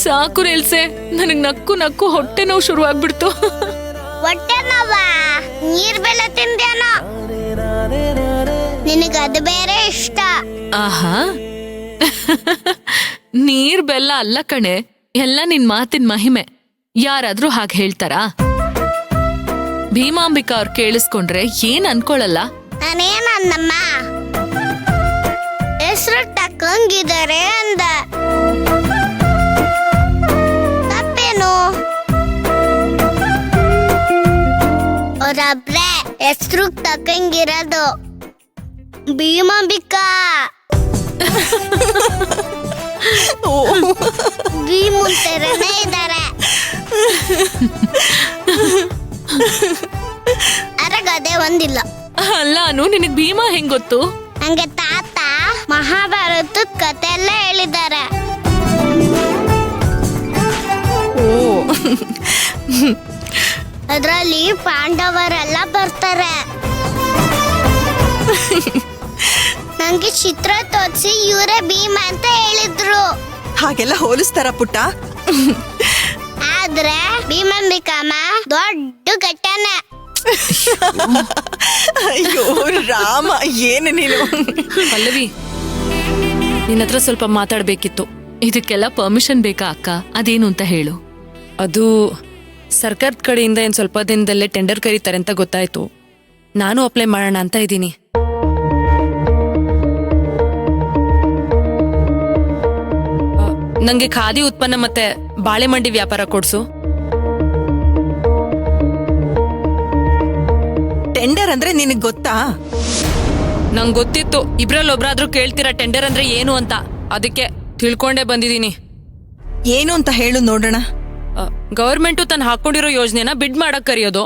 ಸಾಕು ರೇಲ್ಸೆ, ನನಗ್ ನಕ್ಕು ನಕ್ಕು ಹೊಟ್ಟೆ ನೋವು ಶುರು ಆಗ್ಬಿಡ್ತು. ಹೊಟ್ಟೆ ನೋವಾ? ನೀರ್ ಬೆಲ್ಲ ತಿಂದೇನೋ, ನಿನಗ ಅದು ಬೇರೆ ಇಷ್ಟ. ಆಹಾ ನೀರ್ ಬೆಲ್ಲ ಅಲ್ಲ ಕಣೆ, ಎಲ್ಲ ನಿನ್ ಮಾತಿನ ಮಹಿಮೆ. ಯಾರಾದ್ರೂ ಹಾಗೆ ಹೇಳ್ತಾರಾ? ಭೀಮಾಂಬಿಕಾ ಅವ್ರು ಕೇಳಿಸ್ಕೊಂಡ್ರೆ ಏನ್ ಅನ್ಕೊಳಲ್ಲ. ನಾನೇನಮ್ಮ ಹೆಸರು ತಕ್ಕಂಗಿದ್ದಾರೆ ಅಂದ. ತಪ್ಪೇನು? ಅವ್ರಬ್ರೆ ಹೆಸರು ತಕ್ಕಂಗಿರೋದು ಭೀಮಾಂಬಿಕಾ. ಭೀಮುಂತರನೇ ಇದ್ದಾರೆ. ಅರಗದೆ ಒಂದಿಲ್ಲ. ಅಲ್ಲ ಅನು, ನಿನಗ್ ಭೀಮಾ ಹೆಂಗ್ ಗೊತ್ತು? ನಂಗೆ ತಾತ ಮಹಾಭಾರತದ ಕತೆ ಎಲ್ಲ ಹೇಳಿದ್ದಾರೆ. ಅದ್ರಲ್ಲಿ ಪಾಂಡವರೆಲ್ಲ ಬರ್ತಾರೆ. ನಂಗೆ ಚಿತ್ರ ತೋರಿಸಿ ಇವರೇ ಭೀಮ ಅಂತ ಹೇಳಿದ್ರು. ಹಾಗೆಲ್ಲ ಹೋಲಿಸ್ತಾರ ಪುಟ್ಟ? ಆದ್ರೆ ಭೀಮಾಂಬಿಕಮ್ಮ ದೊಡ್ಡ ಘಟನೆ. ಅಯ್ಯೋ ರಾಮ, ಏನು ನೀನು? ಪಲ್ಲವಿ, ನಿನ್ನ ಹತ್ರ ಸ್ವಲ್ಪ ಮಾತಾಡ್ಬೇಕಿತ್ತು. ಇದಕ್ಕೆಲ್ಲ ಪರ್ಮಿಷನ್ ಬೇಕಾ ಅಕ್ಕ? ಅದೇನು ಅಂತ ಹೇಳು. ಅದು ಸರ್ಕಾರದ ಕಡೆಯಿಂದ ಏನ್ ಸ್ವಲ್ಪ ದಿನದಲ್ಲೇ ಟೆಂಡರ್ ಕರೀತಾರೆ ಅಂತ ಗೊತ್ತಾಯ್ತು. ನಾನು ಅಪ್ಲೈ ಮಾಡೋಣ ಅಂತ ಇದ್ದೀನಿ. ನಂಗೆ ಖಾದಿ ಉತ್ಪನ್ನ ಮತ್ತೆ ಬಾಳೆ ಮಂಡಿ ವ್ಯಾಪಾರ ಕೊಡ್ಸು. ಟೆಂಡರ್ ಅಂದ್ರೆ ನಿನಗ್ ಗೊತ್ತಾ? ನಂಗೆ ಗೊತ್ತಿತ್ತು, ಇಬ್ರಲ್ಲಿ ಒಬ್ರಾದ್ರೂ ಕೇಳ್ತೀರಾ ಟೆಂಡರ್ ಅಂದ್ರೆ ಏನು ಅಂತ. ಅದಕ್ಕೆ ತಿಳ್ಕೊಂಡೇ ಬಂದಿದ್ದೀನಿ. ಏನು ಅಂತ ಹೇಳು ನೋಡೋಣ. ಗವರ್ಮೆಂಟು ತನ್ನ ಹಾಕೊಂಡಿರೋ ಯೋಜನೆನ ಬಿಡ್ ಮಾಡಕ್ ಕರೆಯೋದು.